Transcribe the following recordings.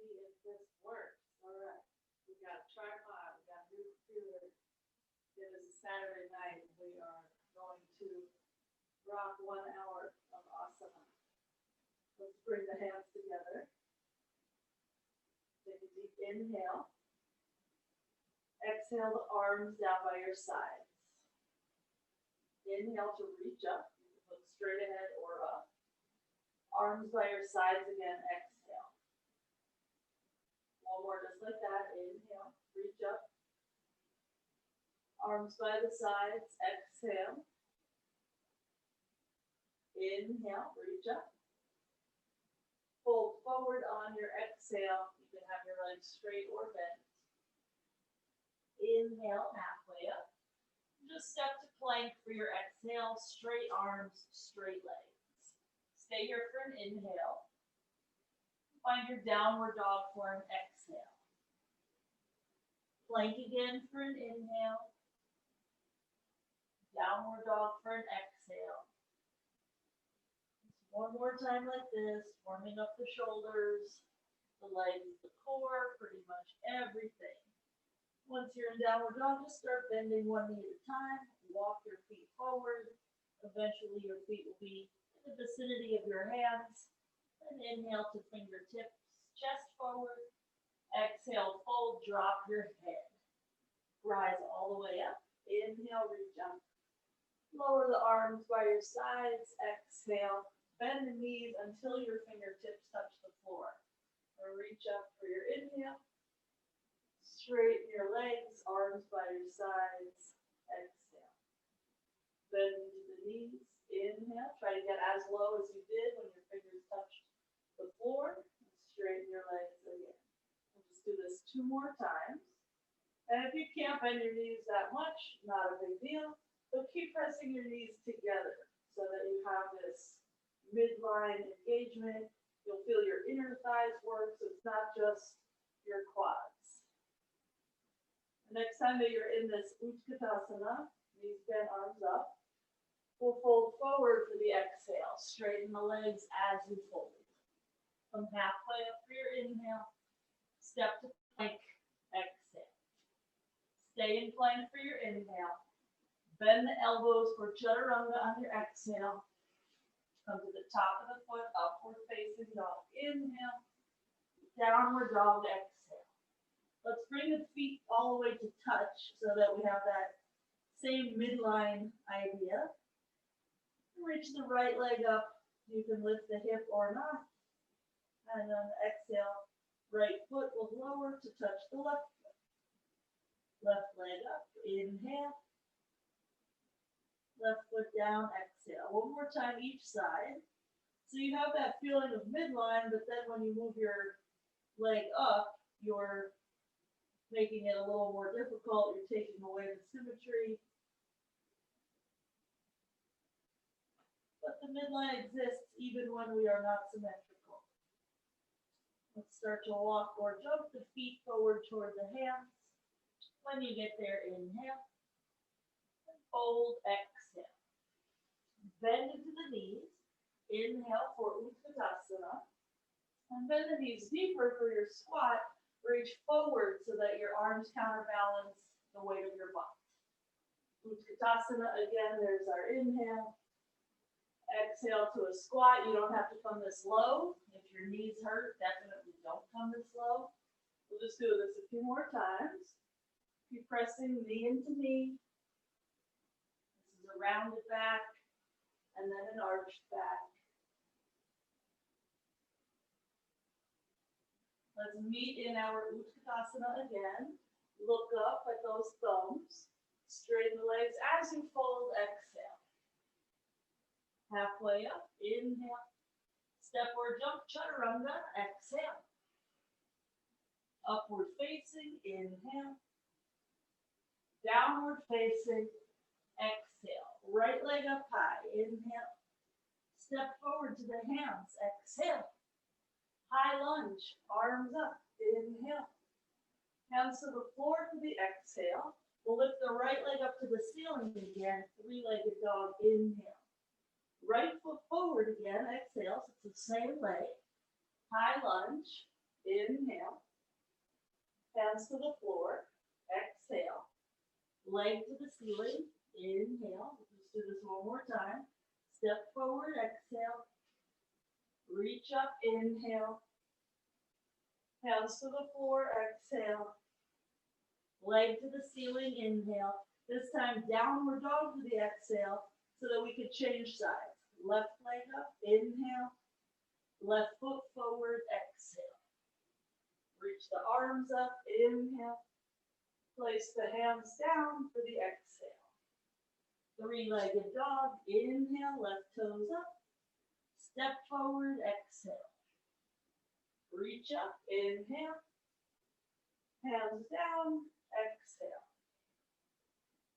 see if this works. All right. We got a tripod, we got a new computer. It is a Saturday night. We are going to rock 1 hour of asana. Let's bring the hands together. Take a deep inhale. Exhale the arms down by your sides. Inhale to reach up. You can look straight ahead or up. Arms by your sides again. Exhale. One more just like that. Inhale. Reach up. Arms by the sides. Exhale. Inhale. Reach up. Fold forward on your exhale. You can have your legs straight or bent. Inhale, halfway up. Just step to plank for your exhale. Straight arms, straight legs. Stay here for an inhale. Find your downward dog for an exhale. Plank again for an inhale. Downward dog for an exhale. One more time like this, warming up the shoulders, the legs, the core, pretty much everything. Once you're in downward dog, just start bending one knee at a time. Walk your feet forward. Eventually your feet will be in the vicinity of your hands. And inhale to fingertips, chest forward. Exhale, fold, drop your head. Rise all the way up. Inhale, reach up. Lower the arms by your sides. Exhale. Bend the knees until your fingertips touch the floor. Or reach up for your inhale. Straighten your legs, arms by your sides. Exhale. Bend into the knees. Inhale. Try to get as low as you did when your fingers touched the floor. And straighten your legs again. We'll just do this 2 more times. And if you can't bend your knees that much, not a big deal. But keep pressing your knees together so that you have this midline engagement. You'll feel your inner thighs work, so it's not just your quads. The next time that you're in this Utkatasana, knees bent, arms up, we'll fold forward for the exhale. Straighten the legs as you fold. Come halfway up for your inhale. Step to plank. Exhale. Stay in plank for your inhale. Bend the elbows for chaturanga on your exhale. Come to the top of the foot, upward facing dog. Inhale. Downward dog, exhale. Let's bring the feet all the way to touch so that we have that same midline idea. Reach the right leg up. You can lift the hip or not. And then exhale. Right foot will lower to touch the left foot. Left leg up. Inhale. Left foot down, exhale. One more time each side. So you have that feeling of midline, but then when you move your leg up, you're making it a little more difficult. You're taking away the symmetry. But the midline exists even when we are not symmetrical. Let's start to walk or jump the feet forward toward the hands. When you get there, inhale. And fold, exhale. Bend into the knees. Inhale for Utkatasana. And bend the knees deeper for your squat. Reach forward so that your arms counterbalance the weight of your butt. Utkatasana, again, there's our inhale. Exhale to a squat. You don't have to come this low. If your knees hurt, definitely don't come this low. We'll just do this a few more times. Keep pressing knee into knee. This is a rounded back. And then an arched back. Let's meet in our Utkatasana again. Look up at those thumbs. Straighten the legs as you fold, exhale. Halfway up, inhale. Step or jump, chaturanga, exhale. Upward facing, inhale. Downward facing, exhale. Right leg up high, inhale. Step forward to the hands, exhale. High lunge, arms up, inhale. Hands to the floor for the exhale. We'll lift the right leg up to the ceiling again, 3-legged dog, inhale. Right foot forward again, exhale, so it's the same leg. High lunge, Inhale. Hands to the floor. Exhale. Leg to the ceiling. Inhale. Let's do this one more time. Step forward. Exhale. Reach up. Inhale. Hands to the floor. Exhale. Leg to the ceiling. Inhale. This time downward dog to the exhale so that we could change sides. Left leg up. Inhale. Left foot forward. Exhale. Reach the arms up. Inhale. Place the hands down for the exhale. Three-legged dog. Inhale. Left toes up. Step forward. Exhale. Reach up. Inhale. Hands down. Exhale.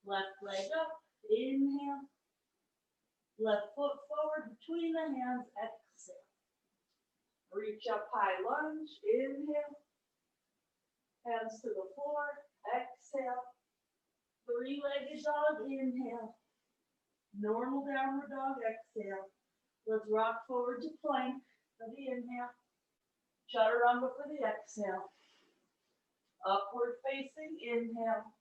Left leg up. Inhale. Left foot forward between the hands. Exhale. Reach up, high lunge. Inhale. Hands to the floor. Exhale. Three-legged dog. Inhale. Normal downward dog. Exhale. Let's rock forward to plank for the inhale. Chaturanga for the exhale. Upward facing. Inhale.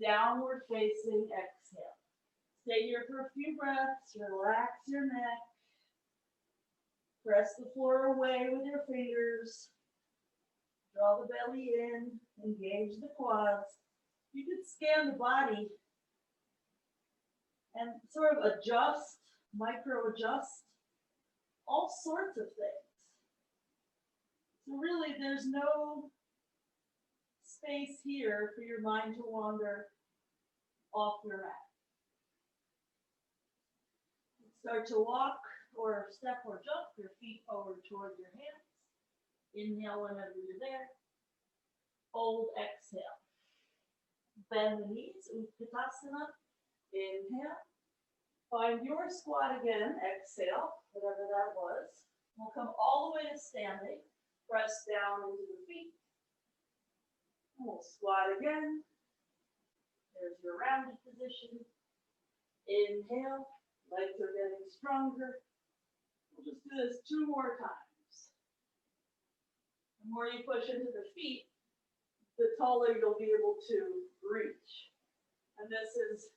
Downward facing. Exhale. Stay here for a few breaths. Relax your neck. Press the floor away with your fingers. Draw the belly in. Engage the quads. You can scan the body and sort of adjust, micro-adjust, all sorts of things. So really, there's no space here for your mind to wander off your mat. Start to walk or step or jump your feet forward toward your hands. Inhale whenever you're there. Fold, exhale. Bend the knees, Utkatasana. Inhale. Find your squat again. Exhale, whatever that was. We'll come all the way to standing. Press down into the feet. And we'll squat again. There's your rounded position. Inhale. Legs are getting stronger. We'll just do this 2 more times. The more you push into the feet, the taller you'll be able to reach. And this is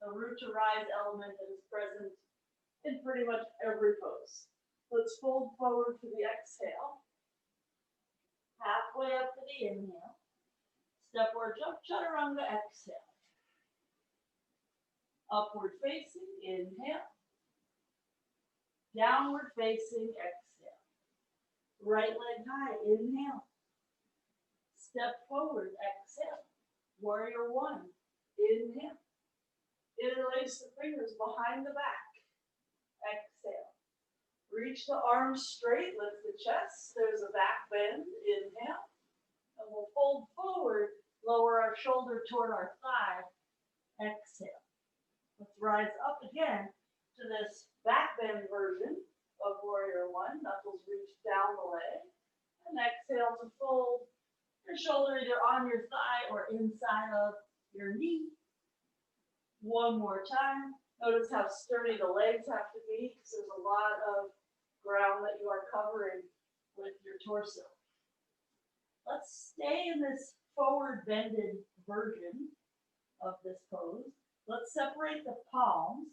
a root to rise element that is present in pretty much every pose. Let's fold forward for the exhale. Halfway up for the inhale. Step or jump, chaturanga, exhale. Upward facing, inhale. Downward facing, exhale. Right leg high, inhale. Step forward, exhale. Warrior 1, inhale. Interlace the fingers behind the back. Exhale. Reach the arms straight, lift the chest. There's a back bend, inhale. And we'll fold forward, lower our shoulder toward our thigh. Exhale. Let's rise up again to this back bend version of Warrior 1. Knuckles reach down the leg. And exhale to fold your shoulder either on your thigh or inside of your knee. One more time. Notice how sturdy the legs have to be because there's a lot of ground that you are covering with your torso. Let's stay in this forward bended version of this pose. Let's separate the palms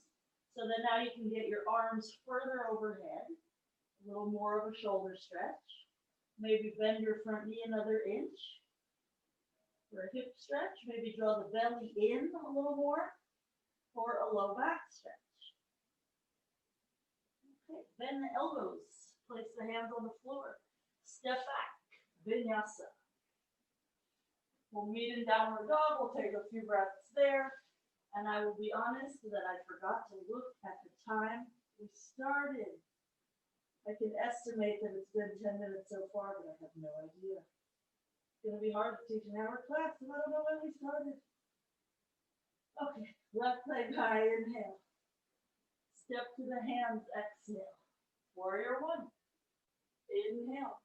so that now you can get your arms further overhead, a little more of a shoulder stretch. Maybe bend your front knee another inch. For a hip stretch, maybe draw the belly in a little more for a low back stretch. Okay, bend the elbows. Place the hands on the floor. Step back, vinyasa. We'll meet in downward dog. We'll take a few breaths there. And I will be honest that I forgot to look at the time we started. I can estimate that it's been 10 minutes so far, but I have no idea. It's going to be hard to teach an hour class, and I don't know when we started. Okay, left leg high, inhale. Step to the hands, exhale. Warrior 1. Inhale.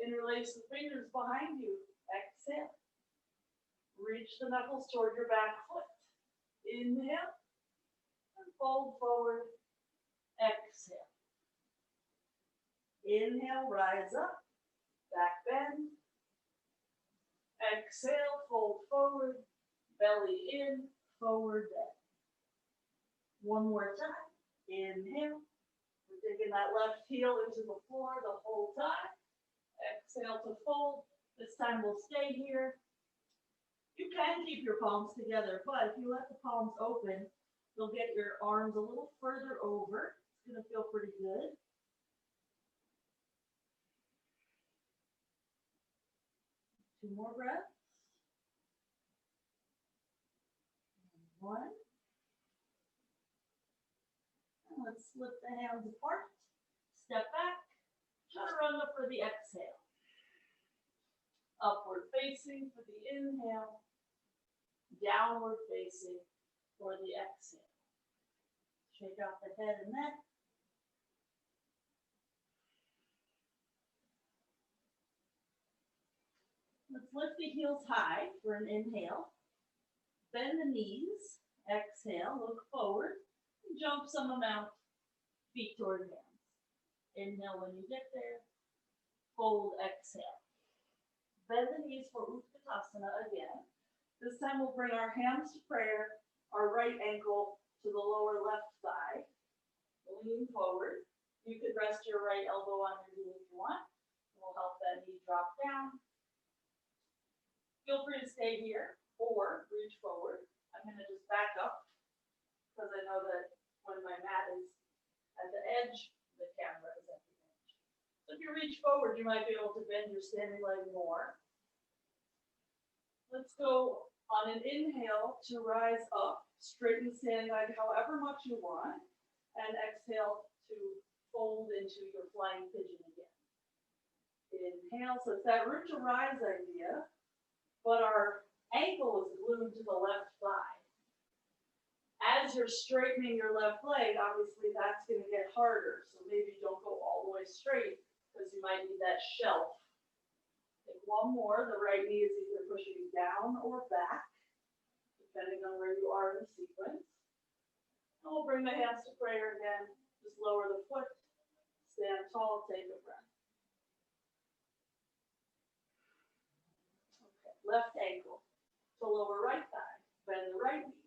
Interlace the fingers behind you. Exhale. Reach the knuckles toward your back foot. Inhale. And fold forward. Exhale. Inhale, rise up, back bend. Exhale, fold forward, belly in, forward bend. One more time. Inhale. We're digging that left heel into the floor the whole time. Exhale to fold. This time we'll stay here. You can keep your palms together, but if you let the palms open, you'll get your arms a little further over. It's going to feel pretty good. Two more breaths. One. And let's slip the hands apart. Step back. Chaturanga for the exhale. Upward facing for the inhale. Downward facing for the exhale. Shake out the head and neck. Let's lift the heels high for an inhale. Bend the knees. Exhale, look forward. And jump some amount, feet toward hands. Inhale when you get there. Fold, exhale. Bend the knees for Utkatasana again. This time we'll bring our hands to prayer, our right ankle to the lower left thigh. Lean forward. You could rest your right elbow on your knee if you want. We'll help that knee drop down. Feel free to stay here or reach forward. I'm going to just back up because I know that when my mat is at the edge, the camera is at the edge. So if you reach forward, you might be able to bend your standing leg more. Let's go on an inhale to rise up, straighten the standing leg however much you want, and exhale to fold into your flying pigeon again. Inhale, so it's that root to rise idea, but our ankle is glued to the left thigh. As you're straightening your left leg, obviously that's going to get harder, so maybe don't go all the way straight because you might need that shelf. Take one more. The right knee is either pushing you down or back, depending on where you are in the sequence. And we'll bring the hands to prayer again. Just lower the foot, stand tall, take a breath. Okay, left ankle to lower right thigh, bend the right knee.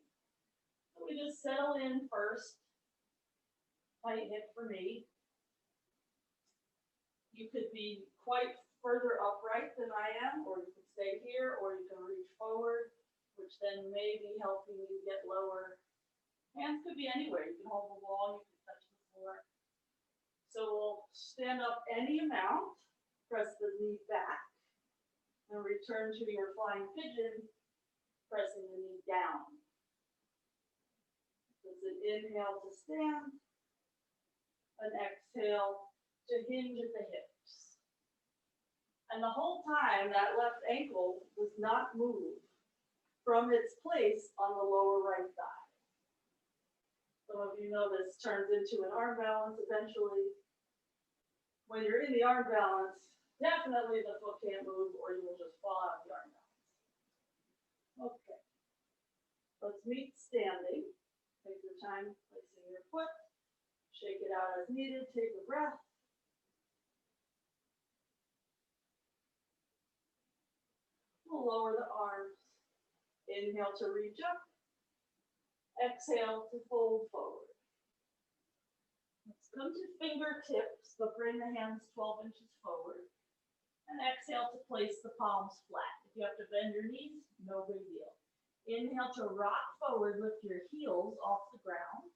So we just settle in first. Tight hip for me. You could be quite further upright than I am, or you can stay here, or you can reach forward, which then may be helping you get lower. Hands could be anywhere. You can hold the wall, you can touch the floor. So we'll stand up any amount, press the knee back, and return to your flying pigeon, pressing the knee down. It's an inhale to stand, an exhale to hinge at the hips. And the whole time, that left ankle does not move from its place on the lower right thigh. Some of you know this turns into an arm balance eventually. When you're in the arm balance, definitely the foot can't move or you will just fall out of the arm balance. Okay. Let's meet standing. Take your time placing your foot. Shake it out as needed. Take a breath. We'll lower the arms. Inhale to reach up. Exhale to fold forward. Let's come to fingertips, but bring the hands 12 inches forward. And exhale to place the palms flat. If you have to bend your knees, no big deal. Inhale to rock forward, lift your heels off the ground.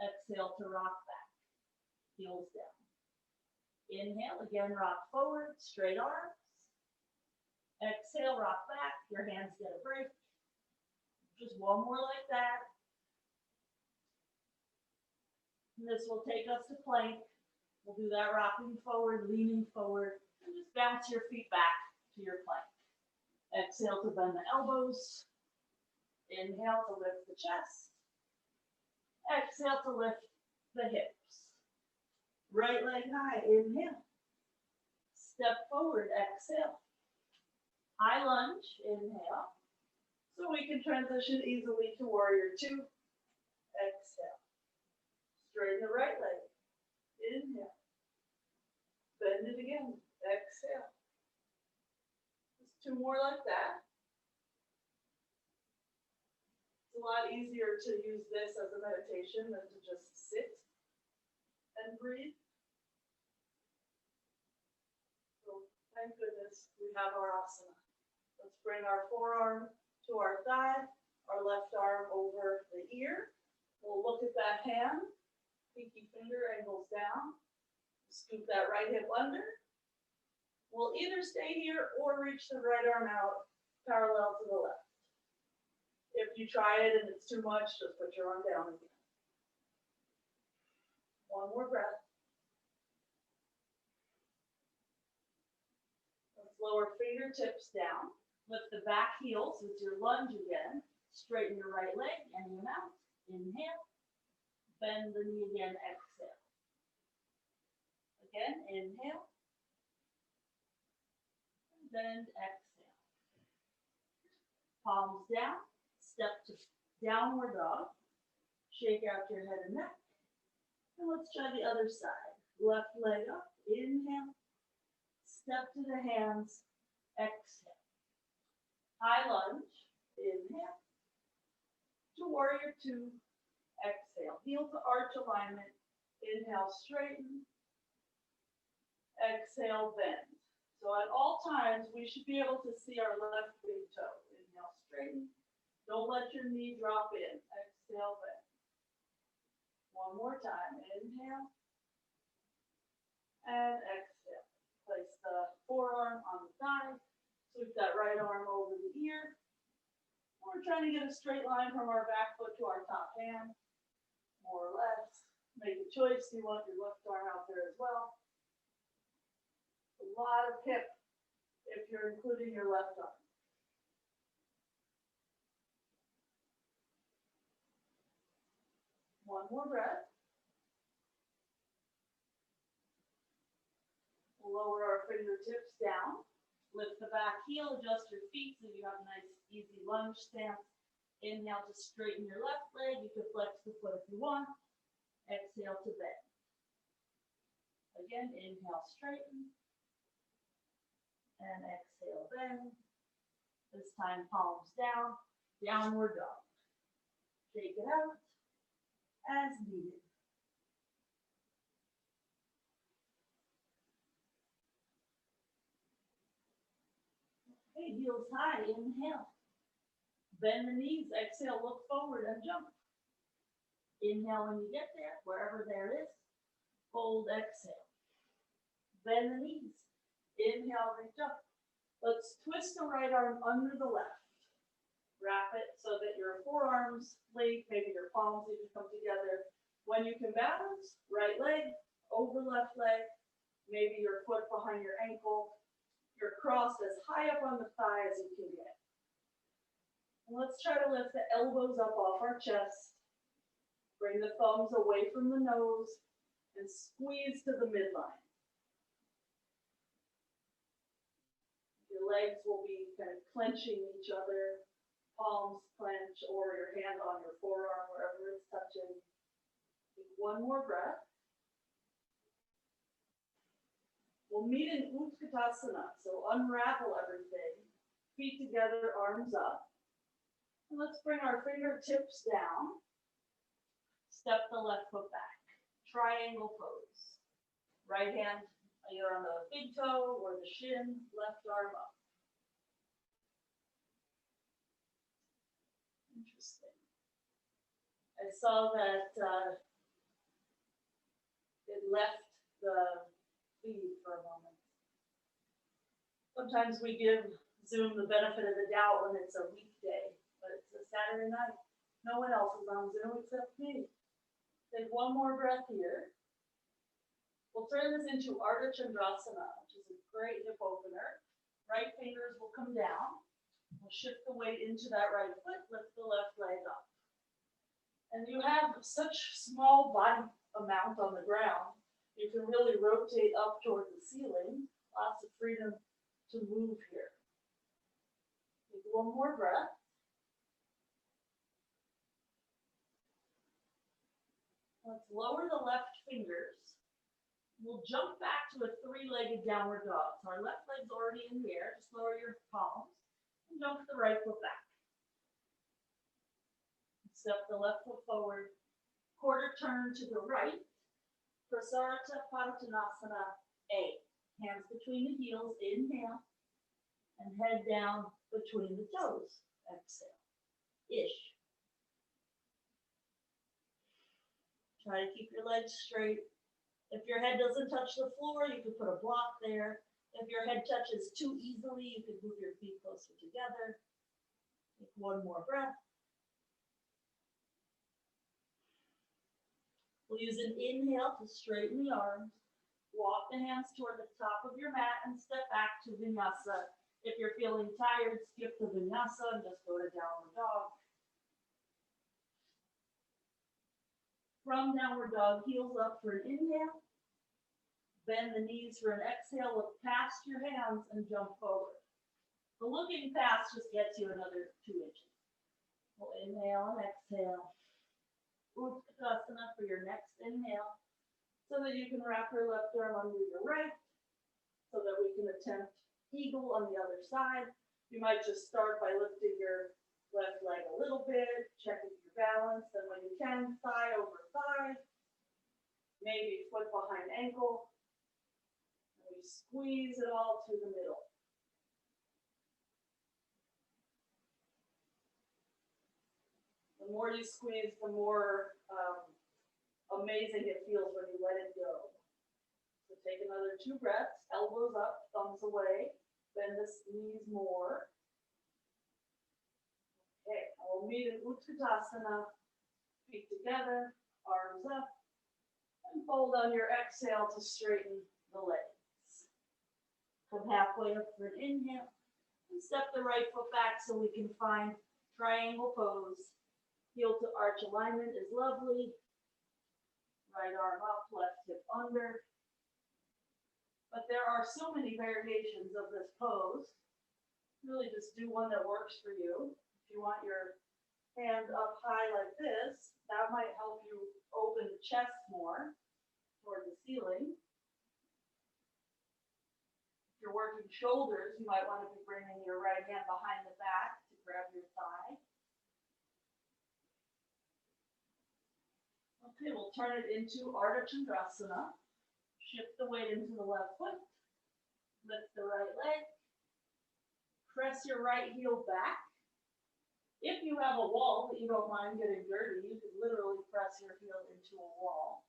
Exhale to rock back, heels down. Inhale, again rock forward, straight arms. Exhale, rock back, your hands get a break. Just one more like that. And this will take us to plank. We'll do that rocking forward, leaning forward, and just bounce your feet back to your plank. Exhale to bend the elbows. Inhale to lift the chest. Exhale to lift the hips. Right leg high, inhale. Step forward, exhale. High lunge, inhale. So we can transition easily to warrior two. Exhale. Straighten the right leg. Inhale. bend it again, exhale. Just 2 more like that. It's a lot easier to use this as a meditation than to just sit and breathe. So thank goodness we have our asana. Let's bring our forearm to our thigh, our left arm over the ear. We'll look at that hand, pinky finger angles down. Scoop that right hip under. We'll either stay here or reach the right arm out parallel to the left. If you try it and it's too much, just put your arm down again. One more breath. Let's lower fingertips down. Lift the back heels with your lunge again. Straighten your right leg, any amount. Inhale. Bend the knee again, exhale. Again, inhale. And bend, exhale. Palms down. Step to downward dog. Shake out your head and neck. And let's try the other side. Left leg up. Inhale. Step to the hands. Exhale. High lunge. Inhale. To warrior 2. Exhale. Heel to arch alignment. Inhale, straighten. Exhale, bend. So at all times, we should be able to see our left big toe. Inhale, straighten. Don't let your knee drop in. Exhale, bend. One more time. Inhale. And exhale. Place the forearm on the thigh. Sweep that right arm over the ear. We're trying to get a straight line from our back foot to our top hand. More or less. Make a choice. You want your left arm out there as well. A lot of hip if you're including your left arm. One more breath. We'll lower our fingertips down. Lift the back heel, adjust your feet so you have a nice easy lunge stance. Inhale to straighten your left leg. You can flex the foot if you want. Exhale to bend. Again, inhale, straighten. And exhale, bend. This time, palms down, downward dog. Shake it out as needed. Okay, heels high, inhale. Bend the knees, exhale, look forward and jump. Inhale when you get there, wherever there is. Fold, exhale. Bend the knees. Inhale, reach up. Let's twist the right arm under the left. Wrap it so that your forearms link, maybe your palms even come together. When you can balance, right leg over left leg, maybe your foot behind your ankle. You're crossed as high up on the thigh as you can get. And let's try to lift the elbows up off our chest. Bring the thumbs away from the nose and squeeze to the midline. Your legs will be kind of clenching each other, palms clench, or your hand on your forearm, wherever it's touching. Take one more breath. We'll meet in Utkatasana, so unravel everything. Feet together, arms up. And let's bring our fingertips down. Step the left foot back. Triangle pose. Right hand either on the big toe or the shin, left arm up. Interesting. I saw that it left the feed for a moment. Sometimes we give Zoom the benefit of the doubt when it's a weekday, but it's a Saturday night. No one else is on Zoom except me. Take one more breath here. We'll turn this into Ardha Chandrasana, which is a great hip opener. Right fingers will come down. We'll shift the weight into that right foot, lift the left leg up. And you have such small body amount on the ground, you can really rotate up toward the ceiling. Lots of freedom to move here. Take one more breath. Let's lower the left fingers We'll jump back to a three-legged downward dog. So our left leg's already in the air. Just lower your palms and jump the right foot back. Step the left foot forward. Quarter turn to the right. Prasarita Padottanasana A. Hands between the heels, inhale, and head down between the toes. Exhale. Ish. Try to keep your legs straight. If your head doesn't touch the floor, you can put a block there. If your head touches too easily, you can move your feet closer together. Take one more breath. We'll use an inhale to straighten the arms. Walk the hands toward the top of your mat and step back to vinyasa. If you're feeling tired, skip the vinyasa and just go to downward dog. From downward dog, heels up for an inhale. Bend the knees for an exhale. Look past your hands and jump forward. The looking past just gets you another 2 inches. We'll inhale and exhale. Utkatasana for your next inhale, so that you can wrap your left arm under your right, so that we can attempt eagle on the other side. You might just start by lifting your left leg a little bit, checking your balance, then when you can, thigh over thigh, maybe foot behind ankle, and we squeeze it all to the middle. The more you squeeze, the more amazing it feels when you let it go. So take another 2 breaths, elbows up, thumbs away, bend the knees more. Okay, and we'll meet in Utkatasana, feet together, arms up, and fold on your exhale to straighten the legs. Come halfway up for an inhale, and step the right foot back so we can find triangle pose. Heel to arch alignment is lovely. Right arm up, left hip under. But there are so many variations of this pose. Really just do one that works for you. If you want your hand up high like this, that might help you open the chest more toward the ceiling. If you're working shoulders, you might want to be bringing your right hand behind the back to grab your thigh. Okay, we'll turn it into Ardha Chandrasana. Shift the weight into the left foot. Lift the right leg. Press your right heel back. If you have a wall that you don't mind getting dirty, you can literally press your heel into a wall.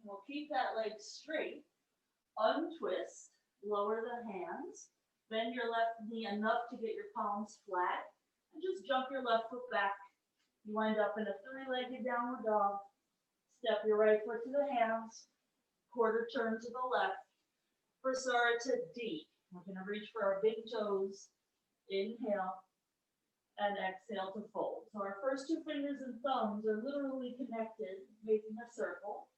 We'll keep that leg straight. Untwist. Lower the hands. Bend your left knee enough to get your palms flat. And just jump your left foot back. You wind up in a 3-legged downward dog. Step your right foot to the hands. Quarter turn to the left. Prasarita D. We're going to reach for our big toes. Inhale. And exhale to fold. So our first 2 fingers and thumbs are literally connected, making a circle.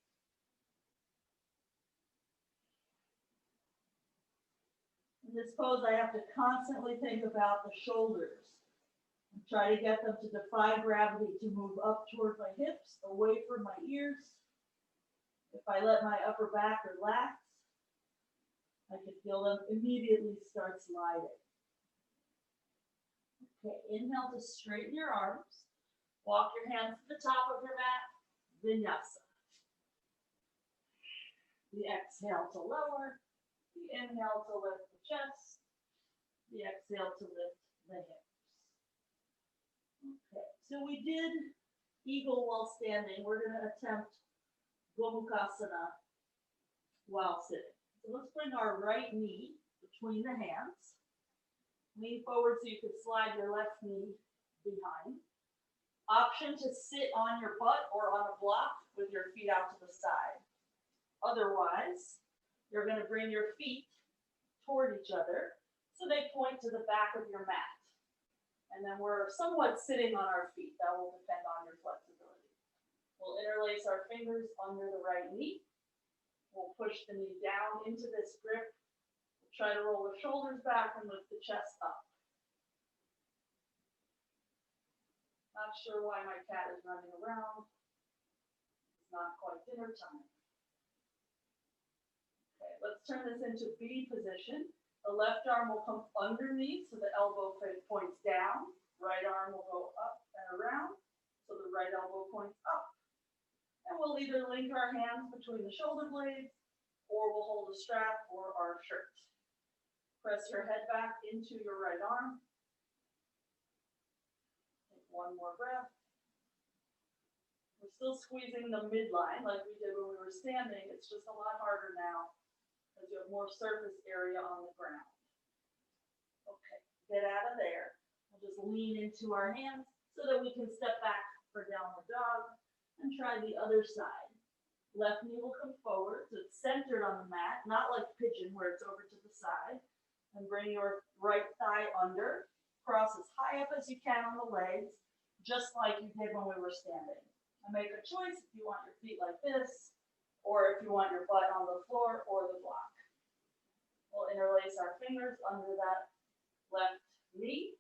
In this pose, I have to constantly think about the shoulders. Try to get them to defy gravity, to move up toward my hips, away from my ears. If I let my upper back relax, I can feel them immediately start sliding. Okay, inhale to straighten your arms. Walk your hands to the top of your mat, vinyasa. The exhale to lower, the inhale to lift the chest, the exhale to lift the hips. Okay, so we did eagle while standing. We're going to attempt Gomukhasana while sitting. So let's bring our right knee between the hands. Lean forward so you can slide your left knee behind. Option to sit on your butt or on a block with your feet out to the side. Otherwise, you're going to bring your feet toward each other so they point to the back of your mat. And then we're somewhat sitting on our feet. That will depend on your flexibility. We'll interlace our fingers under the right knee. We'll push the knee down into this grip. We'll try to roll the shoulders back and lift the chest up. Not sure why my cat is running around. not quite dinner time. Okay, let's turn this into B position. The left arm will come underneath, so the elbow points down. Right arm will go up and around, so the right elbow points up. And we'll either link our hands between the shoulder blades, or we'll hold a strap or our shirt. Press your head back into your right arm. Take one more breath. We're still squeezing the midline like we did when we were standing. It's just a lot harder now because you have more surface area on the ground. Okay, get out of there. We'll just lean into our hands so that we can step back for downward dog and try the other side. Left knee will come forward, so it's centered on the mat, not like pigeon where it's over to the side. And bring your right thigh under. Cross as high up as you can on the legs, just like you did when we were standing. And make a choice if you want your feet like this, or if you want your butt on the floor or the block. We'll interlace our fingers under that left knee.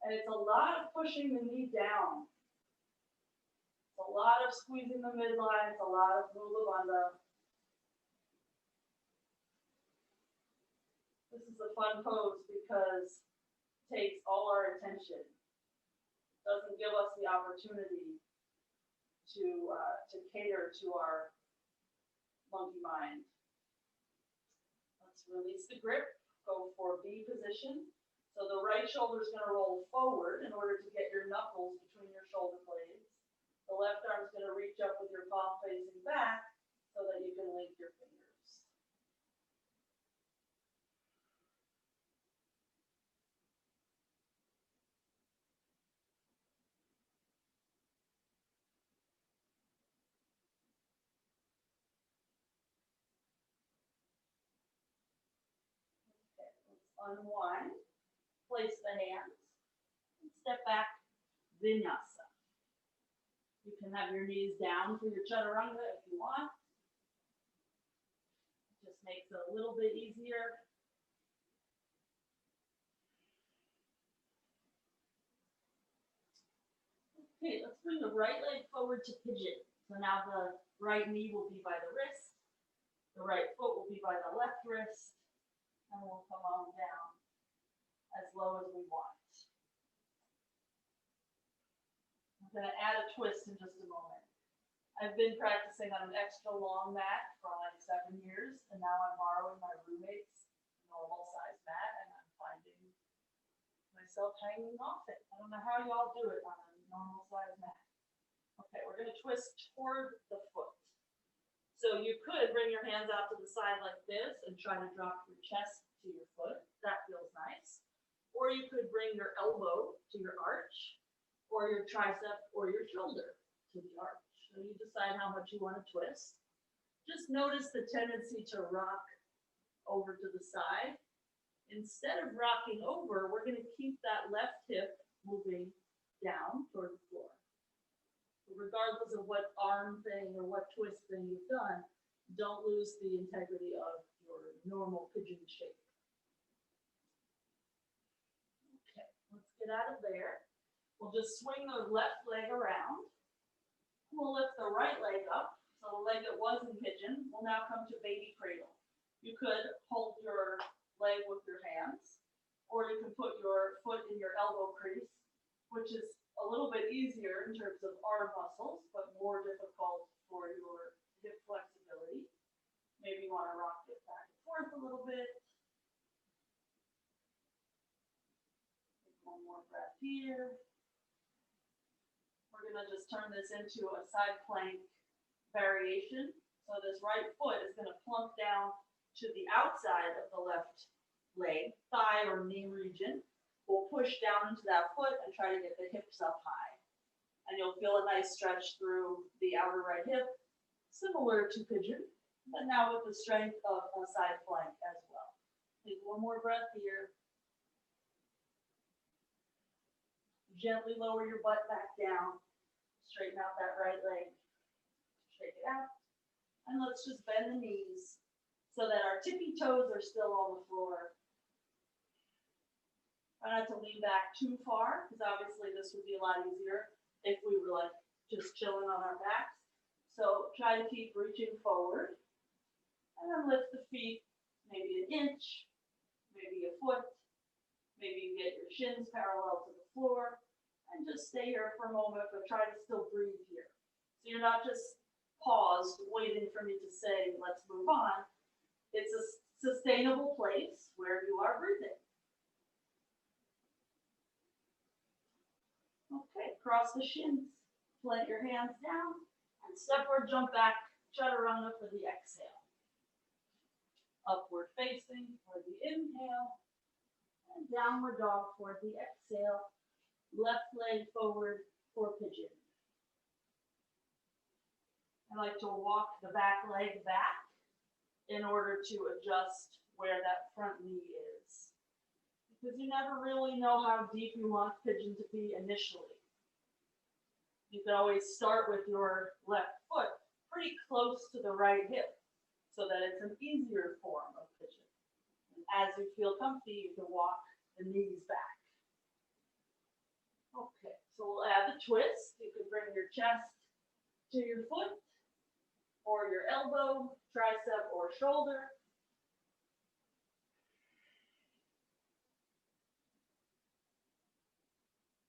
And it's a lot of pushing the knee down. It's a lot of squeezing the midline. It's a lot of mulu bandha. This is a fun pose because it takes all our attention. It doesn't give us the opportunity to cater to our monkey mind. Let's release the grip, go for B position. So the right shoulder is going to roll forward in order to get your knuckles between your shoulder blades. The left arm is going to reach up with your palm facing back so that you can link your fingers. Unwind, place the hands, and step back, vinyasa. You can have your knees down for your chaturanga if you want. It just makes it a little bit easier. Okay, let's bring the right leg forward to pigeon. So now the right knee will be by the wrist, the right foot will be by the left wrist, and we'll come on down as low as we want. I'm going to add a twist in just a moment. I've been practicing on an extra long mat for like 7 years, and now I'm borrowing my roommate's normal size mat, and I'm finding myself hanging off it. I don't know how y'all do it on a normal size mat. Okay, we're going to twist toward the foot. So you could bring your hands out to the side like this and try to drop your chest to your foot. That feels nice. Or you could bring your elbow to your arch, or your tricep or your shoulder to the arch. So you decide how much you want to twist. Just notice the tendency to rock over to the side. Instead of rocking over, we're going to keep that left hip moving down toward the floor. Regardless of what arm thing or what twist thing you've done, don't lose the integrity of your normal pigeon shape. Okay, let's get out of there. We'll just swing the left leg around. We'll lift the right leg up. So the leg that was in pigeon will now come to baby cradle. You could hold your leg with your hands, or you can put your foot in your elbow crease, which is a little bit easier in terms of arm muscles, but more difficult for your hip flexibility. Maybe you want to rock it back and forth a little bit. Take one more breath here. We're going to just turn this into a side plank variation. So this right foot is going to plunk down to the outside of the left leg, thigh or knee region. We'll push down into that foot and try to get the hips up high. And you'll feel a nice stretch through the outer right hip, similar to pigeon, but now with the strength of a side plank as well. Take one more breath here. Gently lower your butt back down. Straighten out that right leg. Shake it out. And let's just bend the knees so that our tippy toes are still on the floor. Try not to lean back too far, because obviously this would be a lot easier if we were like just chilling on our backs. So try to keep reaching forward and then lift the feet maybe an inch, maybe a foot, maybe you get your shins parallel to the floor and just stay here for a moment, but try to still breathe here. So you're not just paused waiting for me to say, let's move on. It's a sustainable place where you are breathing. Okay, cross the shins, plant your hands down, and step or jump back, chaturanga for the exhale. Upward facing for the inhale, and downward dog for the exhale. Left leg forward for pigeon. I like to walk the back leg back in order to adjust where that front knee is. Because you never really know how deep you want pigeon to be initially. You can always start with your left foot pretty close to the right hip so that it's an easier form of pigeon. And as you feel comfy, you can walk the knees back. Okay, so we'll add the twist. You can bring your chest to your foot or your elbow, tricep, or shoulder.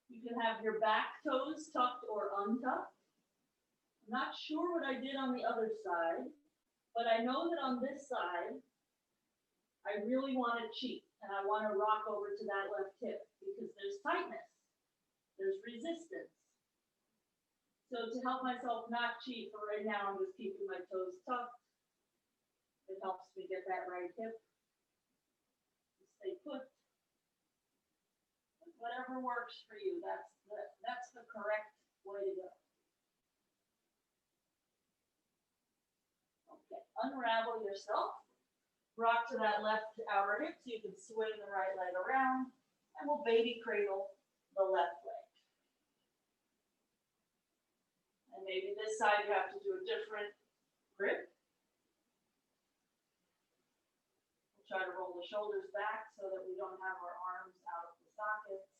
You can have your back toes tucked or untucked. I'm not sure what I did on the other side, but I know that on this side, I really want to cheat, and I want to rock over to that left hip because there's tightness, there's resistance. So to help myself not cheat for right now, I'm just keeping my toes tucked. It helps me get that right hip. Stay put. Whatever works for you, that's the correct way to go. Okay, unravel yourself. Rock to that left outer hip so you can swing the right leg around, and we'll baby cradle the left leg. And maybe this side you have to do a different grip. We'll try to roll the shoulders back so that we don't have our arms out of the sockets.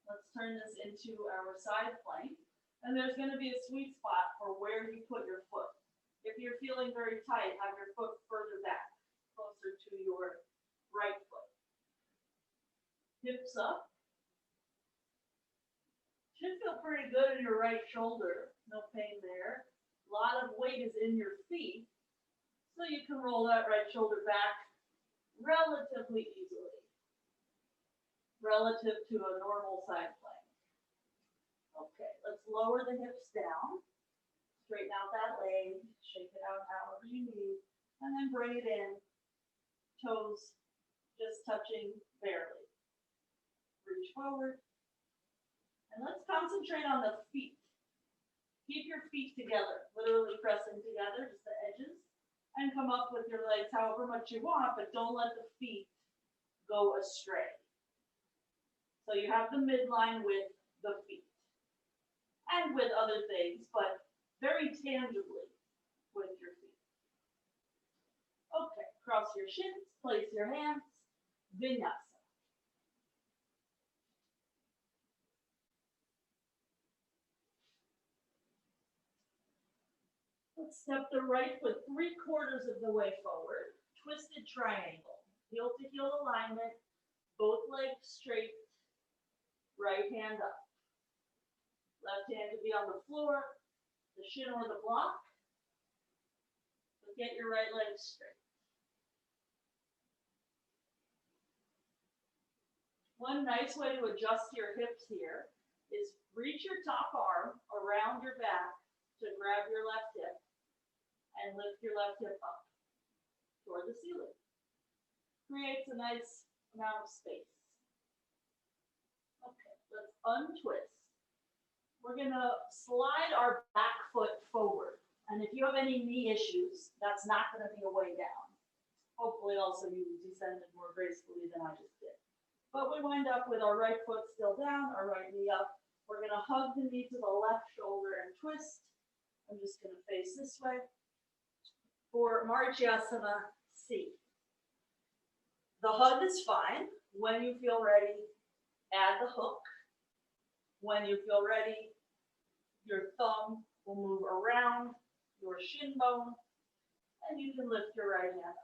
Let's turn this into our side plank. And there's going to be a sweet spot for where you put your foot. If you're feeling very tight, have your foot further back, closer to your right foot. Hips up. Should feel pretty good in your right shoulder. No pain there. A lot of weight is in your feet. So you can roll that right shoulder back relatively easily. Relative to a normal side plank. Okay, let's lower the hips down, straighten out that leg, shake it out however you need, and then bring it in, toes just touching barely. Reach forward, and let's concentrate on the feet. Keep your feet together, literally pressing together, just the edges, and come up with your legs however much you want, but don't let the feet go astray. So you have the midline with the feet. And with other things, but very tangibly with your feet. Okay, cross your shins, place your hands, vinyasa. Let's step the right foot 3/4 of the way forward, twisted triangle, heel to heel alignment, both legs straight, right hand up. Left hand to be on the floor, the shin or the block. But get your right leg straight. One nice way to adjust your hips here is reach your top arm around your back to grab your left hip and lift your left hip up toward the ceiling. Creates a nice amount of space. Okay, let's untwist. We're going to slide our back foot forward. And if you have any knee issues, that's not going to be a way down. Hopefully also you descended more gracefully than I just did. But we wind up with our right foot still down, our right knee up. We're going to hug the knee to the left shoulder and twist. I'm just going to face this way. For Marjasana C. The hug is fine. When you feel ready, add the hook. When you feel ready, your thumb will move around your shin bone, and you can lift your right hand up.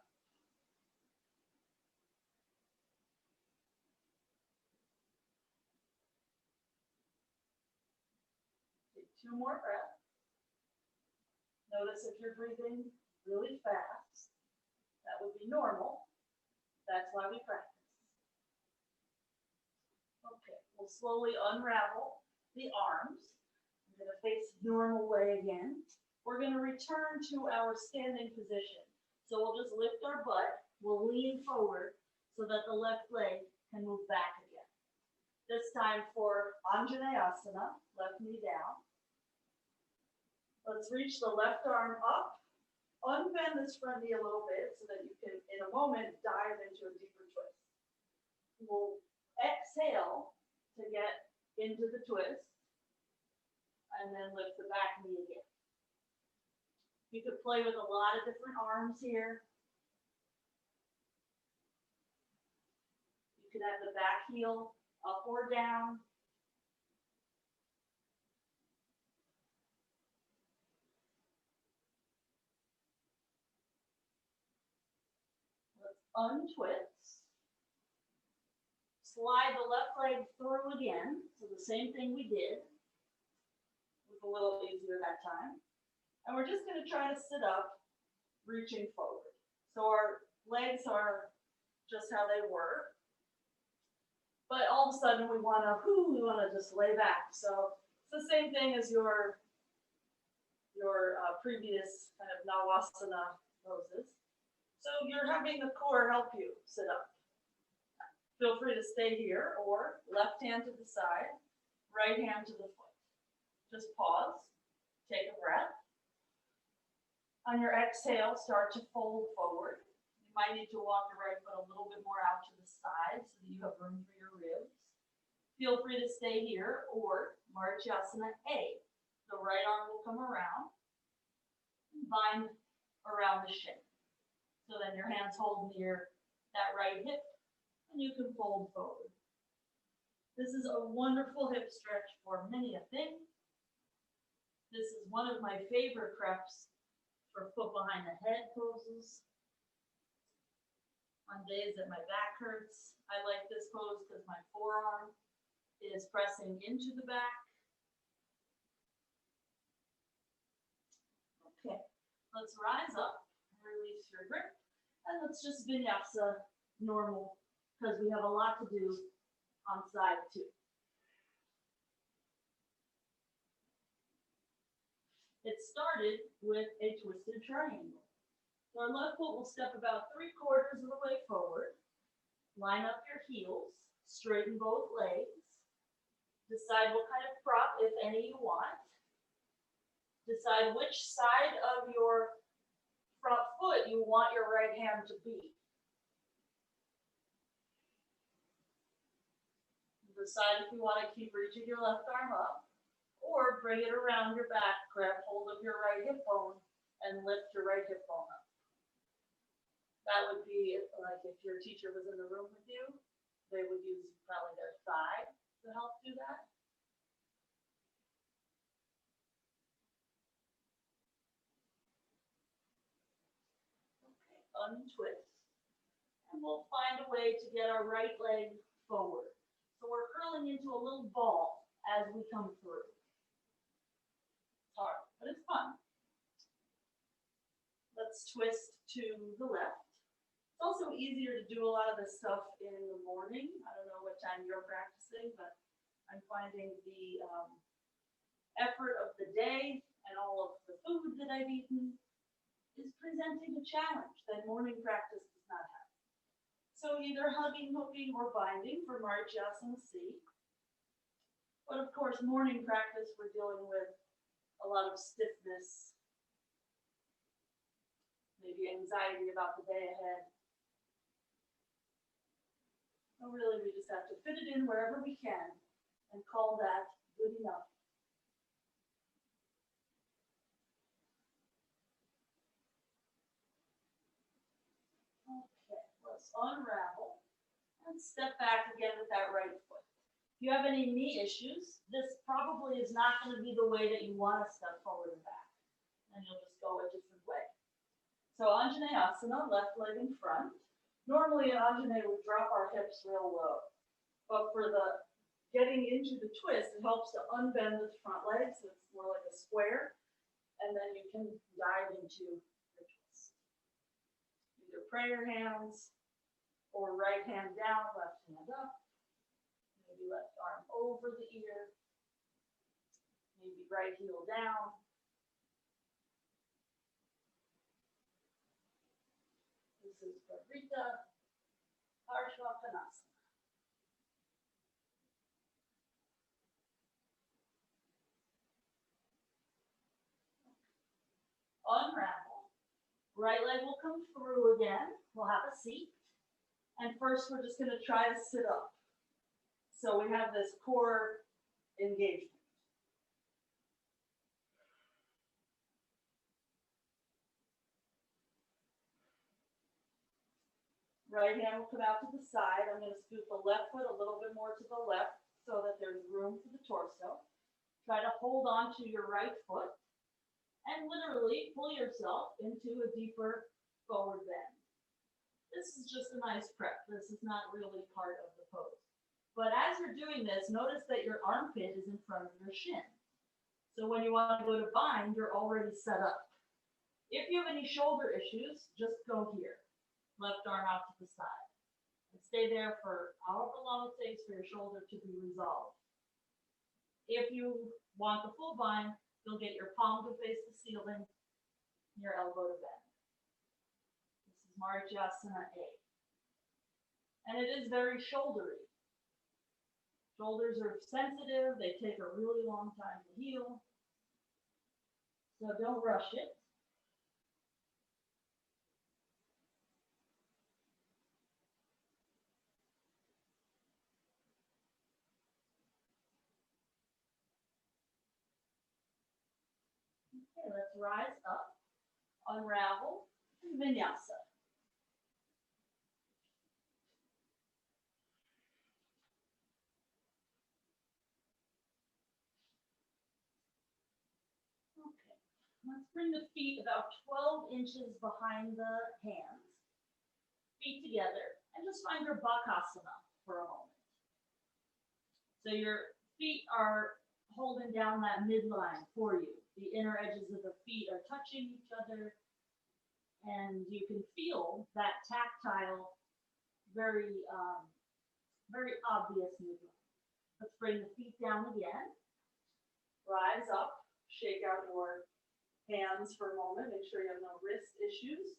Take 2 more breaths. Notice if you're breathing really fast. That would be normal. That's why we practice. Okay, we'll slowly unravel the arms. I'm going to face normal way again. We're going to return to our standing position. So we'll just lift our butt. We'll lean forward so that the left leg can move back again. This time for Anjaneyasana, left knee down. Let's reach the left arm up. Unbend this front knee a little bit so that you can, in a moment, dive into a deeper twist. We'll exhale to get into the twist, and then lift the back knee again. You could play with a lot of different arms here. You could have the back heel up or down. Untwist. Slide the left leg through again. So the same thing we did. It was a little easier that time. And we're just going to try to sit up, reaching forward. So our legs are just how they were. But all of a sudden we want to just lay back. So it's the same thing as your previous kind of Galavasana poses. So you're having the core help you sit up. Feel free to stay here or left hand to the side, right hand to the foot. Just pause, take a breath. On your exhale, start to fold forward. You might need to walk your right foot a little bit more out to the side so that you have room for your ribs. Feel free to stay here or Marichyasana A. The right arm will come around, bind around the shin. So then your hands hold near that right hip, and you can fold forward. This is a wonderful hip stretch for many a thing. This is one of my favorite preps for foot behind the head poses. On days that my back hurts, I like this pose because my forearm is pressing into the back. Okay, let's rise up. Release your grip, and let's just vinyasa normal because we have a lot to do on side 2. It started with a twisted triangle. So our left foot will step about 3/4 of the way forward. Line up your heels, straighten both legs. Decide what kind of prop, if any, you want. Decide which side of your front foot you want your right hand to be. Decide if you want to keep reaching your left arm up or bring it around your back, grab hold of your right hip bone and lift your right hip bone up. That would be like if your teacher was in the room with you, they would use probably their thigh to help do that. Untwist, and we'll find a way to get our right leg forward. So we're curling into a little ball as we come through. It's hard, but it's fun. Let's twist to the left. It's also easier to do a lot of this stuff in the morning. I don't know what time you're practicing, but I'm finding the effort of the day and all of the food that I've eaten is presenting a challenge that morning practice does not have. So either hugging, hooking, or binding for Marichyasana C. But of course, morning practice, we're dealing with a lot of stiffness, maybe anxiety about the day ahead. So really, we just have to fit it in wherever we can and call that good enough. Okay, let's unravel and step back again with that right foot. If you have any knee issues, this probably is not going to be the way that you want to step forward and back. And you'll just go a different way. So Anjaneyasana, left leg in front. Normally in Anjaneya we drop our hips real low. But for the getting into the twist, it helps to unbend the front leg so it's more like a square. And then you can dive into the twist. Either prayer hands or right hand down, left hand up. Maybe left arm over the ear. Maybe right heel down. This is Parita Parshvakonasana. Unravel. Right leg will come through again. We'll have a seat. And first we're just going to try to sit up. So we have this core engagement. Right hand will come out to the side. I'm going to scoot the left foot a little bit more to the left so that there's room for the torso. Try to hold on to your right foot and literally pull yourself into a deeper forward bend. This is just a nice prep. This is not really part of the pose. But as you're doing this, notice that your armpit is in front of your shin. So when you want to go to bind, you're already set up. If you have any shoulder issues, just go here. Left arm out to the side. And stay there for however long it takes for your shoulder to be resolved. If you want the full bind, you'll get your palm to face the ceiling, your elbow to bend. This is Marichyasana A. And it is very shouldery. Shoulders are sensitive, they take a really long time to heal. So don't rush it. Okay, let's rise up, unravel, and vinyasa. Okay, let's bring the feet about 12 inches behind the hands, feet together, and just find your Bakasana for a moment. So your feet are holding down that midline for you. The inner edges of the feet are touching each other, and you can feel that tactile, very obvious movement. Let's bring the feet down again. Rise up, shake out your hands for a moment, make sure you have no wrist issues.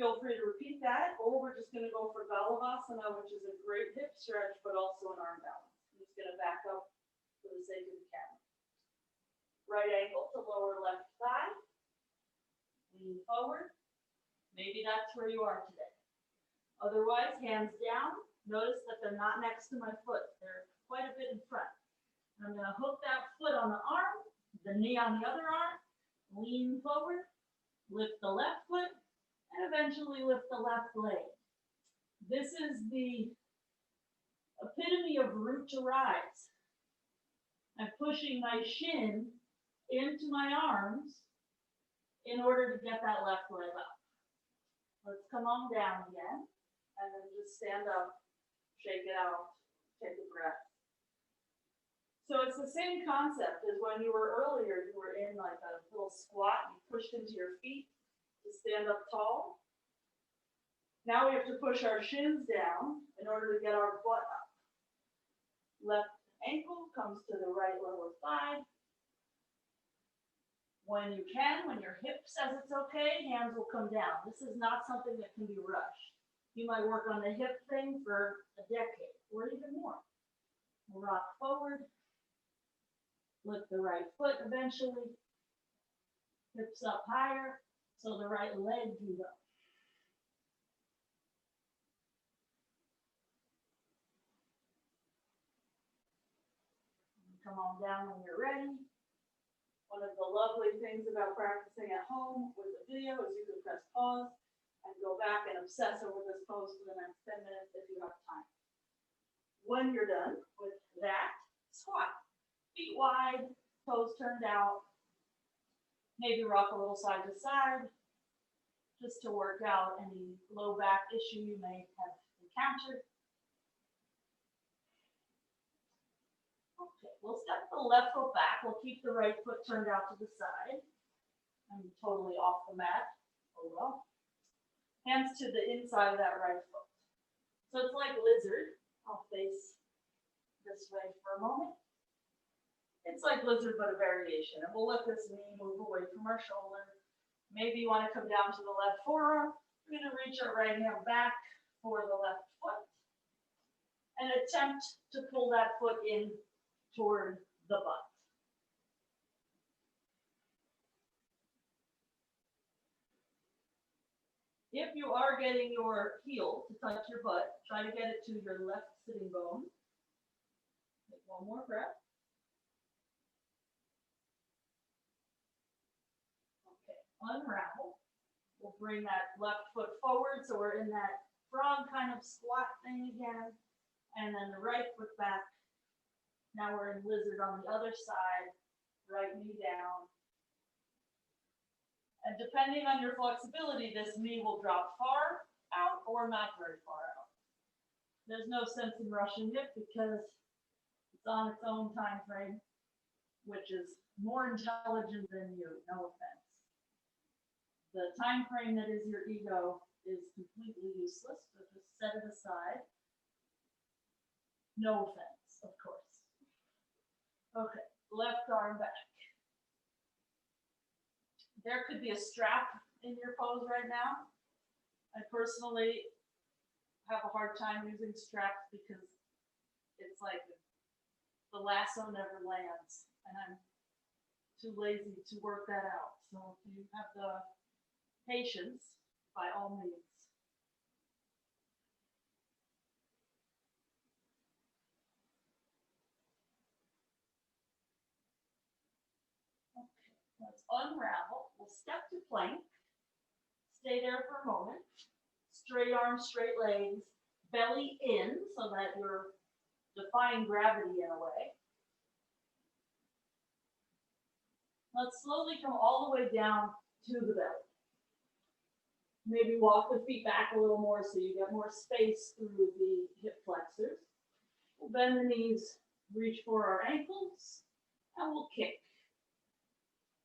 Feel free to repeat that, or we're just going to go for Galavasana, which is a great hip stretch, but also an arm balance. I'm just going to back up for the sake of the camera. Right ankle to lower left thigh. Lean forward. Maybe that's where you are today. Otherwise, hands down. Notice that they're not next to my foot. They're quite a bit in front. I'm going to hook that foot on the arm, the knee on the other arm, lean forward, lift the left foot, and eventually lift the left leg. This is the epitome of root to rise. I'm pushing my shin into my arms in order to get that left leg up. Let's come on down again, and then just stand up, shake it out, take a breath. So it's the same concept as when you were earlier, you were in like a little squat, you pushed into your feet to stand up tall. Now we have to push our shins down in order to get our butt up. Left ankle comes to the right lower thigh. When you can, when your hip says it's okay, hands will come down. This is not something that can be rushed. You might work on the hip thing for a decade or even more. Rock forward. Lift the right foot eventually. Hips up higher so the right leg can go. Come on down when you're ready. One of the lovely things about practicing at home with a video is you can press pause and go back and obsess over this pose for the next 10 minutes if you have time. When you're done with that, squat. Feet wide, toes turned out. Maybe rock a little side to side, just to work out any low back issue you may have encountered. Okay, we'll step the left foot back. We'll keep the right foot turned out to the side. I'm totally off the mat. Oh well. Hands to the inside of that right foot. So it's like lizard. I'll face this way for a moment. It's like lizard, but a variation. And we'll let this knee move away from our shoulder. Maybe you want to come down to the left forearm. We're going to reach our right hand back for the left foot and attempt to pull that foot in toward the butt. If you are getting your heel to touch your butt, try to get it to your left sitting bone. Take one more breath. Unravel. We'll bring that left foot forward, so we're in that frog kind of squat thing again, and then the right foot back. Now we're in lizard on the other side, right knee down. And depending on your flexibility, this knee will drop far out or not very far out. There's no sense in rushing it because it's on its own time frame, which is more intelligent than you, no offense. The time frame that is your ego is completely useless, so just set it aside. No offense, of course. Okay, left arm back. There could be a strap in your pose right now. I personally have a hard time using straps because it's like the lasso never lands, and I'm too lazy to work that out. So if you have the patience, by all means. Okay, let's unravel. We'll step to plank. Stay there for a moment. Straight arms, straight legs, belly in so that you're defying gravity in a way. Let's slowly come all the way down to the belly. Maybe walk the feet back a little more so you get more space through the hip flexors. We'll bend the knees, reach for our ankles, and we'll kick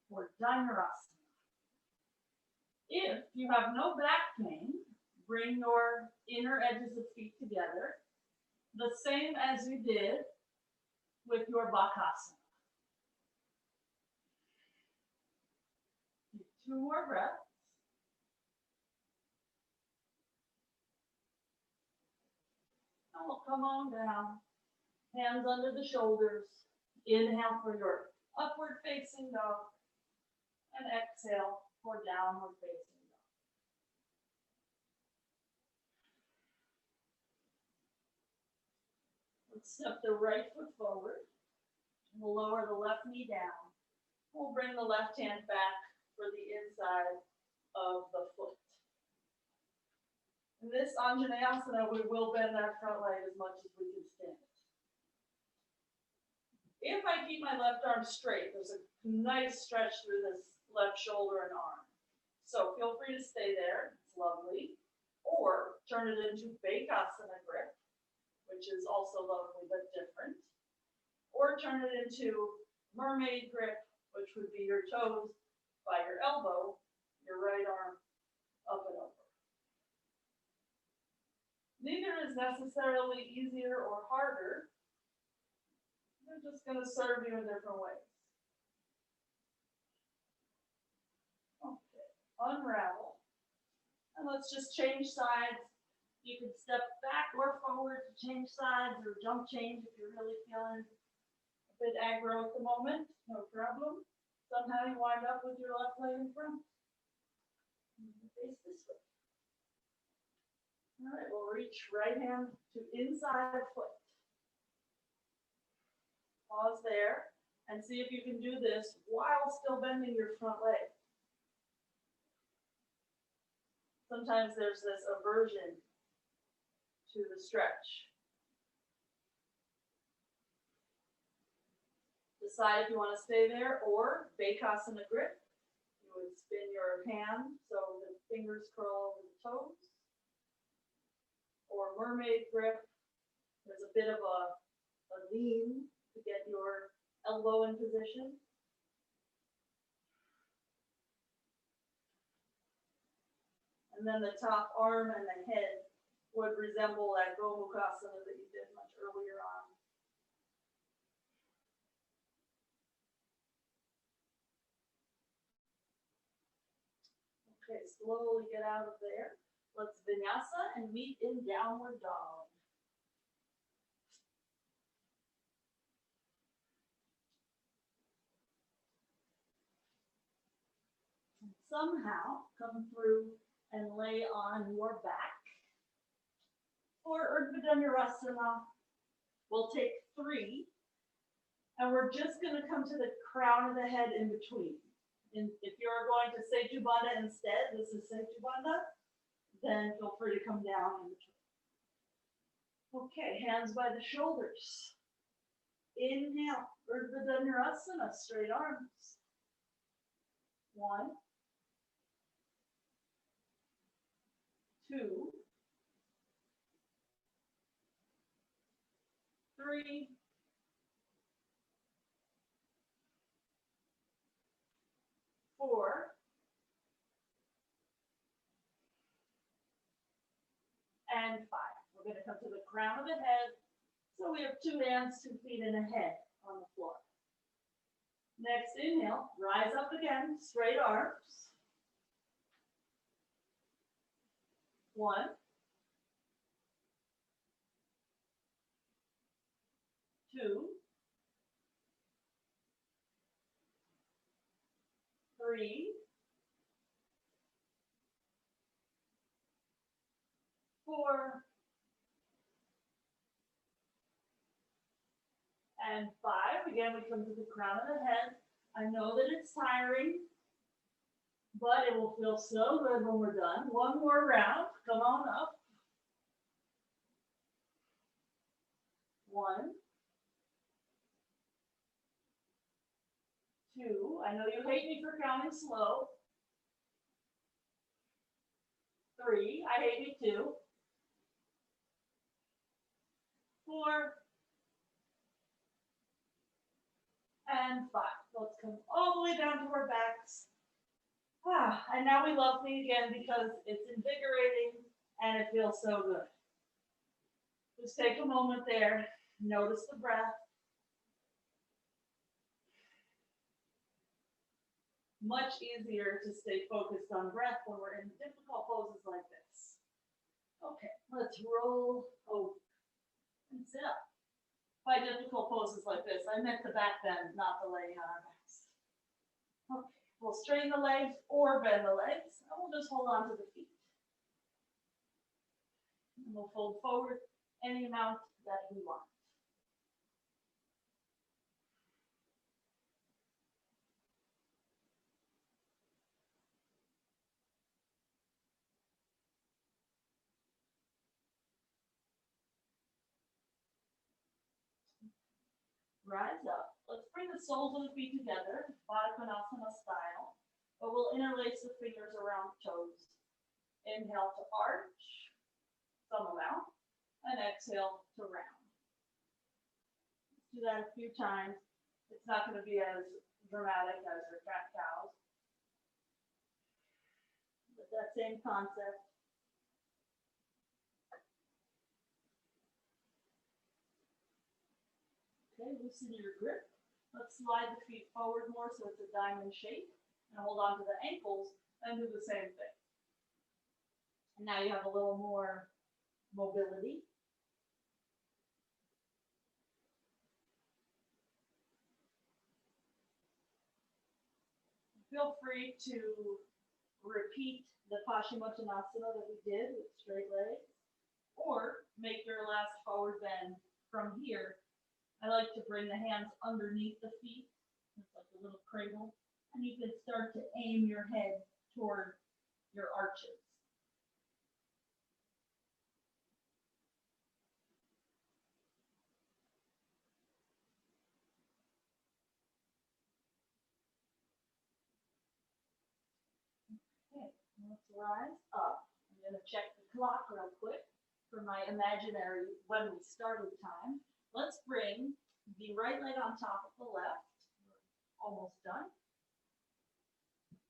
for Dhanurasana. If you have no back pain, bring your inner edges of feet together, the same as you did with your Bakasana. Two more breaths. And we'll come on down, hands under the shoulders. Inhale for your upward facing dog, and exhale for downward facing dog. Let's step the right foot forward. We'll lower the left knee down. We'll bring the left hand back for the inside of the foot. In this Anjaneyasana, we will bend that front leg as much as we can stand it. If I keep my left arm straight, there's a nice stretch through this left shoulder and arm. So feel free to stay there, it's lovely. Or turn it into Bakasana grip, which is also lovely but different. Or turn it into mermaid grip, which would be your toes by your elbow, your right arm up and over. Neither is necessarily easier or harder. They're just going to serve you in different ways. Okay, unravel. And let's just change sides. You can step back or forward to change sides or jump change if you're really feeling a bit aggro at the moment. No problem. Somehow you wind up with your left leg in front. Face this way. All right, we'll reach right hand to inside foot. Pause there and see if you can do this while still bending your front leg. Sometimes there's this aversion to the stretch. Decide if you want to stay there or Bakasana grip. You would spin your hand so the fingers curl over the toes. Or mermaid grip. There's a bit of a lean to get your elbow in position. And then the top arm and the head would resemble that Gomukhasana that you did much earlier on. Okay, slowly get out of there. Let's vinyasa and meet in downward dog. And somehow come through and lay on your back. Or Urdhva Dhanurasana. We'll take 3. And we're just going to come to the crown of the head in between. And if you're going to Setu Bandha instead, this is Setu Bandha, then feel free to come down in between. Okay, hands by the shoulders. Inhale, Urdhva Dhanurasana, straight arms. 1, 2, 3, 4, and 5. We're going to come to the crown of the head. So we have 2 hands, 2 feet, and a head on the floor. Next inhale, rise up again, straight arms. 1, 2, 3, 4, and 5. Again, we come to the crown of the head. I know that it's tiring, but it will feel so good when we're done. One more round. Come on up. 1, 2. I know you hate me for counting slow. 3. I hate me too. 4. And 5. Let's come all the way down to our backs. And now we love me again because it's invigorating and it feels so good. Just take a moment there. Notice the breath. Much easier to stay focused on breath when we're in difficult poses like this. Okay, let's roll over and sit up. By difficult poses like this, I meant the back bend, not the laying on our backs. Okay, we'll straighten the legs or bend the legs, and we'll just hold on to the feet. And we'll fold forward any amount that we want. Rise up. Let's bring the soles of the feet together, Baddha Konasana style, but we'll interlace the fingers around the toes. Inhale to arch, some amount, and exhale to round. Let's do that a few times. It's not going to be as dramatic as your cat cows, but that same concept. Okay, loosen your grip. Let's slide the feet forward more so it's a diamond shape. And hold on to the ankles and do the same thing. And now you have a little more mobility. Feel free to repeat the Paschimottanasana that we did with straight legs, or make your last forward bend from here. I like to bring the hands underneath the feet. It's like a little cradle. And you can start to aim your head toward your arches. Let's rise up. I'm going to check the clock real quick for my imaginary when we started time. Let's bring the right leg on top of the left. We're almost done.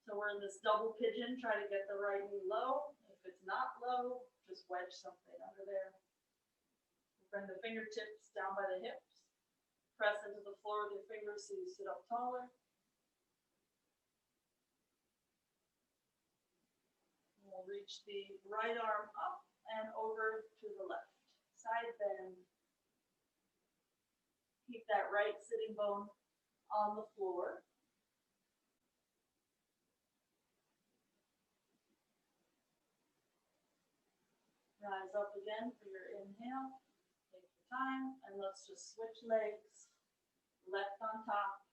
So we're in this double pigeon. Try to get the right knee low. If it's not low, just wedge something under there. Bring the fingertips down by the hips. Press into the floor with your fingers so you sit up taller. We'll reach the right arm up and over to the left. Side bend. Keep that right sitting bone on the floor. Rise up again for your inhale. Take your time, and let's just switch legs. Left on top.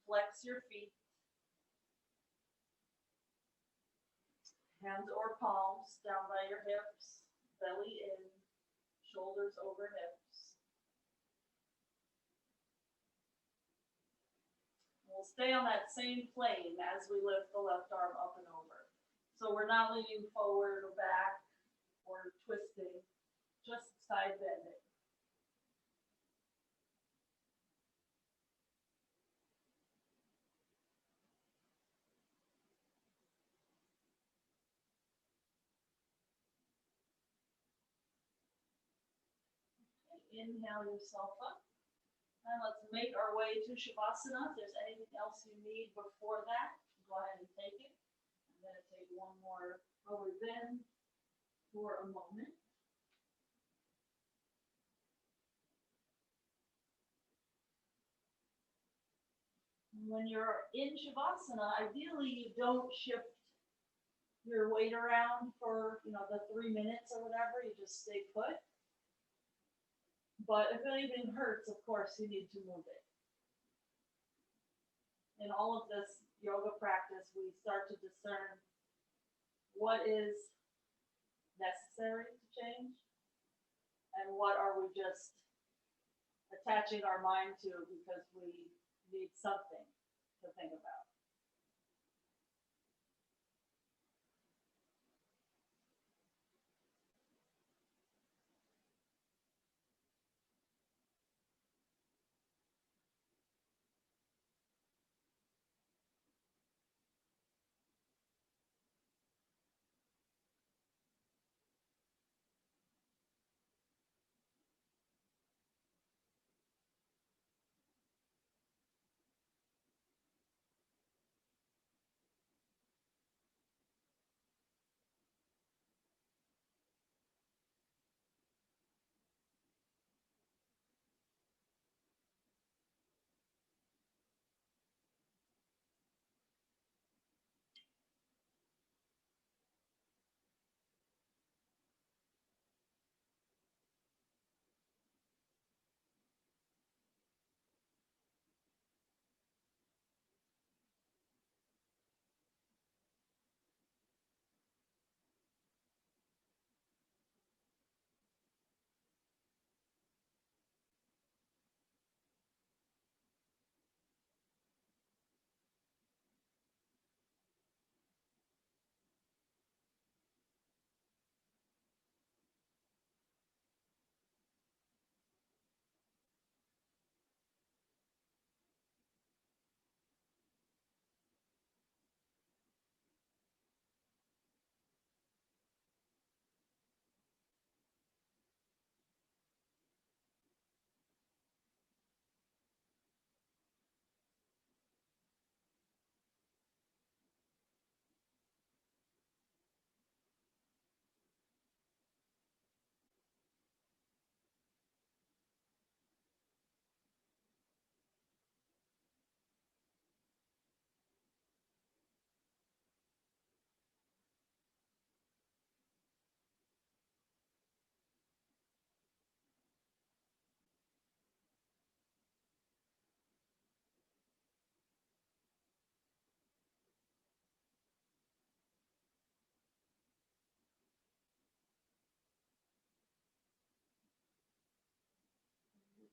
Flex your feet. Hands or palms down by your hips. Belly in. Shoulders over hips. We'll stay on that same plane as we lift the left arm up and over. So we're not leaning forward or back or twisting, just side bending. Okay, inhale yourself up. And let's make our way to Shavasana. If there's anything else you need before that, go ahead and take it. I'm going to take one more forward bend for a moment. When you're in Shavasana, ideally you don't shift your weight around for the 3 minutes or whatever. You just stay put. But if anything hurts, of course, you need to move it. In all of this yoga practice, we start to discern what is necessary to change and what are we just attaching our mind to because we need something to think about.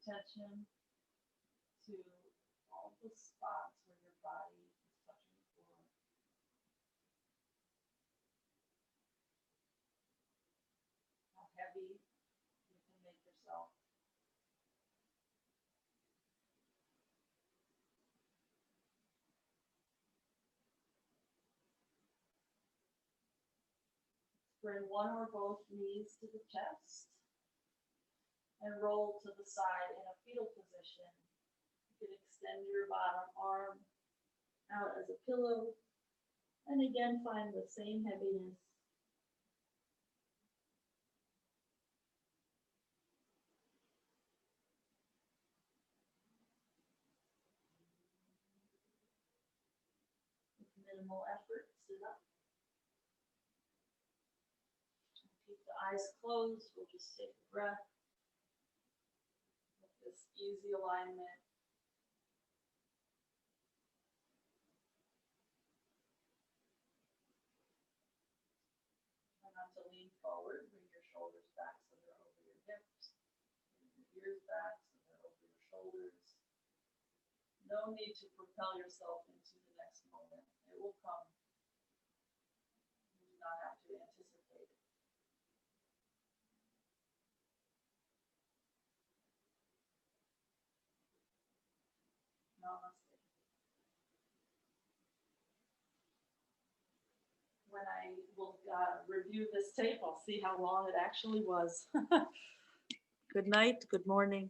Attention to all the spots where your body is touching the floor. heavy you can make yourself. Bring one or both knees to the chest and roll to the side in a fetal position. You can extend your bottom arm out as a pillow and again find the same heaviness. With minimal effort, sit up. Keep the eyes closed. We'll just take a breath with this easy alignment. Try not to lean forward. Bring your shoulders back so they're over your hips. Bring your ears back so they're over your shoulders. No need to propel yourself into the next moment. It will come. You do not have to anticipate it. Namaste. When I will review this tape, I'll see how long it actually was. Good night, good morning.